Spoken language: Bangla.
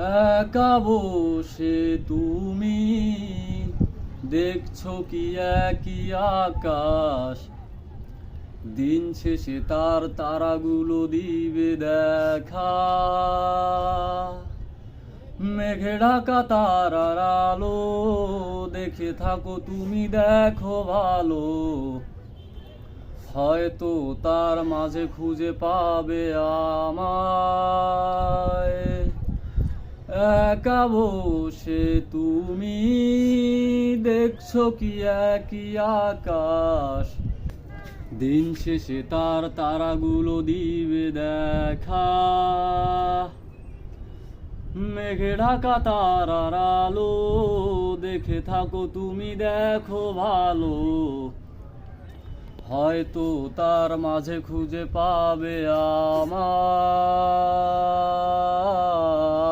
একা বসে তুমি দেখছো কি একই আকাশ, দিন শেষে তার তারাগুলো দিবে দেখা। মেঘে ঢাকা তারার আলো দেখে থাকো তুমি, দেখো ভালো, হয়তো তার মাঝে খুঁজে পাবে আমায়। একা বসে তুমি দেখছো কি একই আকাশ, দিন শেষে তার তারাগুলো দিবে দেখা। মেঘে ঢাকা তারার আলো দেখে থাকো তুমি, দেখো ভালো, হয়তো তার মাঝে খুঁজে পাবে আমায়।